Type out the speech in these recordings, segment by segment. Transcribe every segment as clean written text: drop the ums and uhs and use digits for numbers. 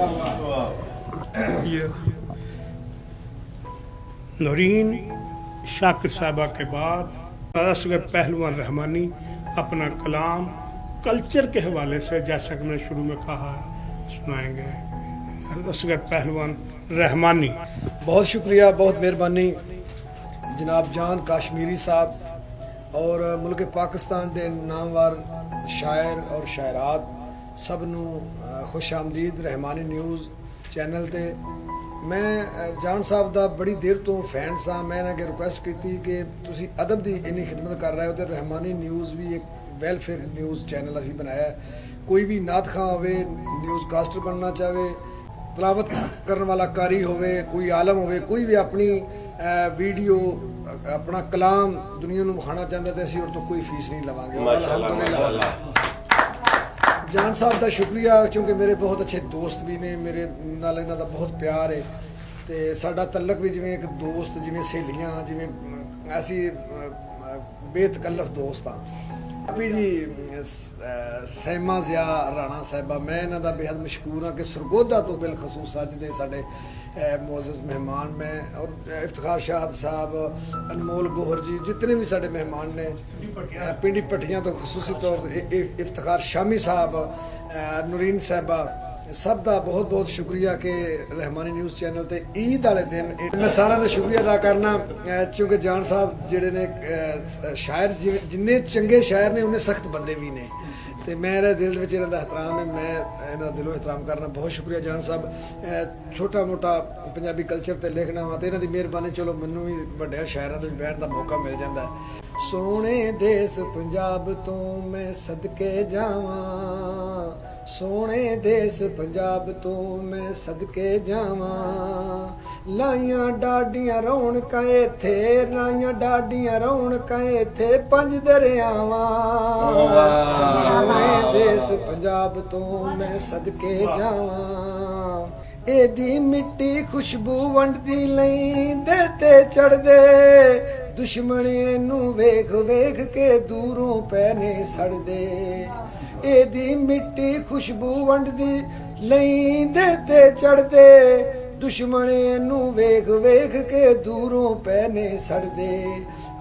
ये नौरीन शाकिर साहबा के बाद असगर पहलवान रहमानी अपना कलाम कल्चर के हवाले से, जैसा कि मैंने शुरू में कहा, सुनाएंगे। असगर पहलवान रहमानी। बहुत शुक्रिया, बहुत मेहरबानी जनाब जान काश्मीरी साहब और मुल्क पाकिस्तान के नामवर शायर और शायरात सब नू खुश आमदीद रहमानी न्यूज़ चैनल ते। मैं जान साहब दा बड़ी देर तो फैन सा। मैं अगे रिक्वेस्ट की कि तुसी अदब की इन्नी खिदमत कर रहे हो तो रहमानी न्यूज़ भी एक वेलफेयर न्यूज़ चैनल असी बनाया है। कोई भी नात खां होवे, न्यूज़ कास्टर बनना चाहे, तलावत करने वाला कारी होवे, कोई आलम होवे, कोई भी अपनी वीडियो अपना कलाम दुनिया को विखाना चाहता तो असी और तो कोई फीस नहीं लवांगे। अल्हम्दुलिल्लाह जान साहब का शुक्रिया, क्योंकि मेरे बहुत अच्छे दोस्त भी ने, मेरे नाल इन्हां दा बहुत प्यार है तो साडा तल्लक भी जिवें एक दोस्त, जिवें सहेलियां, जिवें ऐसी बेतकल्लफ दोस्त हाँ। अभी जी सैमा ज़िया राणा साहिबा, मैं इन्हां दा बेहद मशकूर हाँ कि सरगोदा तो बिलखसूस अज दे साडे मुअज़्ज़ज़ मेहमान में, और इफ्तिखार शाहद साहब, अनमोल गोहर जी, जितने भी साडे मेहमान ने, पिंडी पट्टियां तो खसूसी तौर पर इफ्तिखार शामी साहब, नूरीन साहिबा, सब का बहुत बहुत शुक्रिया कि रहमानी न्यूज़ चैनल ते ईद वाले दिन मैं सारा का शुक्रिया अदा करना, क्योंकि जान साहब जिहड़े ने शायर जिन्ने चंगे शायर ने उन्ने सख्त बंदे भी ने, तो मेरे दिल में इन्हों का एहतराम है, मैं इन्हों दिलों एहतराम करना। बहुत शुक्रिया जान साहब। छोटा मोटा पंजाबी कल्चर ते लिखना वा तो इन्हों की मेहरबानी, चलो मैनू भी वड्डे शायरां दे बैठण का मौका मिल जाता है। सोने देस पंजाब तो मैं सदके जावां, सोने देस पंजाब तो मैं सदके जावां, लाइयां डाडियां रौनकां इत्थे, लाइयां डाडियां रौनकां इत्थे पंज दरियावां, सोने देस पंजाब तो मैं सदके जावां, एदी मिट्टी खुशबू वंडदी लैंदे ते चढ़दे, दुश्मन इनू वेख वेख के दूरों पैने सड़दे, एदी मिट्टी खुशबू वंडदी लैंदे ते चढ़दे, दुश्मन इनू वेख वेख के दूरों पैने सड़दे,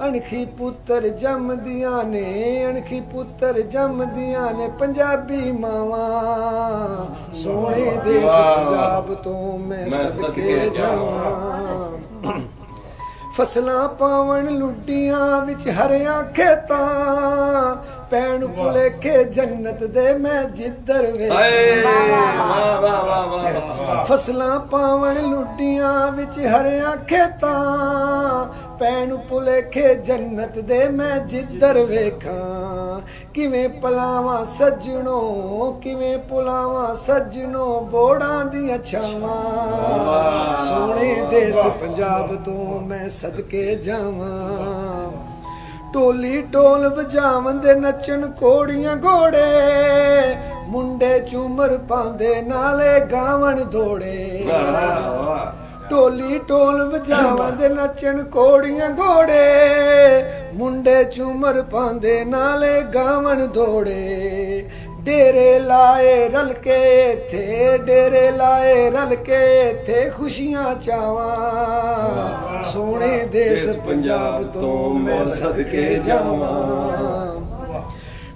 अणखी पुत्तर जमदियां ने, अणखी पुत्तर जमदियां ने पंजाबी मावां, सोने देस पंजाब तो मैं सदके जावां, फसलां पावन लुड्डियां विच हरियां खेतां, पैण भुलेखे जन्नत दे मैं जिधर वेखां, फसलां पावन लुड्डियां विच हरियां खेतां, पैण भुलेखे जन्नत दे मैं जिधर वेखां, किवें पलावां सज्जणों, किवें पुलावां सज्जणों बोड़ां दियां छावां, सोने देस पंजाब तो मैं सदके जावां, टोली टोल बजावन दे नचन कोड़ियां घोड़े, मुंडे झूमर पांदे नाले गावन दौड़े, टोली टोल बजावन दे नचन कोड़ियां घोड़े, मुंडे झूमर पांदे नाले गावन दौड़े, डेरे लाए रल के थे, डेरे लाए रल के थे खुशियां चावां, सोने देस पंजाब तो मैं सदके जावां,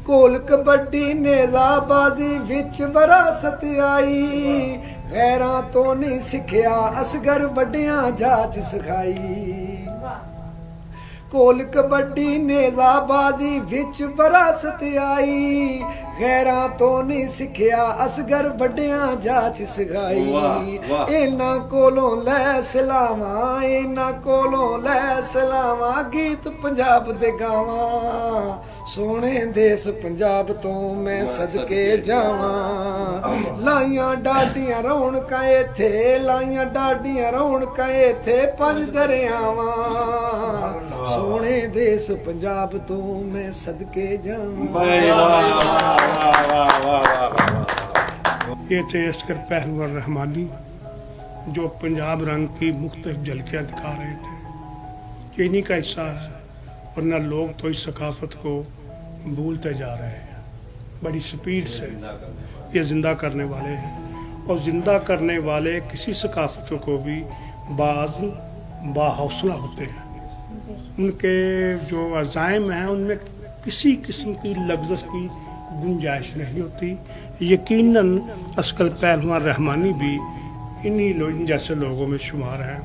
कोल कबड्डी नेज़ाबाजी विच वरासत आई, गैरां तो नहीं सिखिया असगर वड्डियां जाच सिखाई, कोल कबड्डी नेज़ाबाजी विच वरासत आई, गैरां तो नहीं सिखिया असगर वड्डियां जाच सिखाई, इन्हां कोलों लै सलावां, इन्हां कोलों लै सलावां, गीत पंजाब दे गावां, सोने देस पंजाब तो मैं सदके जावां, लाइयां डाडियां रौनकां इत्थे, लाइयां डाडियां रौनकां इत्थे पंज दरियावां, सोने देस पंजाब तो मैं सदके जावां। ये थे असगर पहलवान रहमानी जो पंजाब रंग की मुख्तलिफ झलकियाँ दिखा रहे थे। ये इन्हीं का हिस्सा है, वरना लोग तो इस सकाफत को भूलते जा रहे हैं। बड़ी स्पीड से ये जिंदा करने वाले हैं और ज़िंदा करने वाले किसी सकाफ़त को भी बाहौसला होते हैं। उनके जो अज़ाइम हैं उनमें किसी किस्म की लफ्ज़ की गुंजाइश नहीं होती। यकीनन अस्कर पहलवान रहमानी भी इन्हीं जैसे लोगों में शुमार हैं।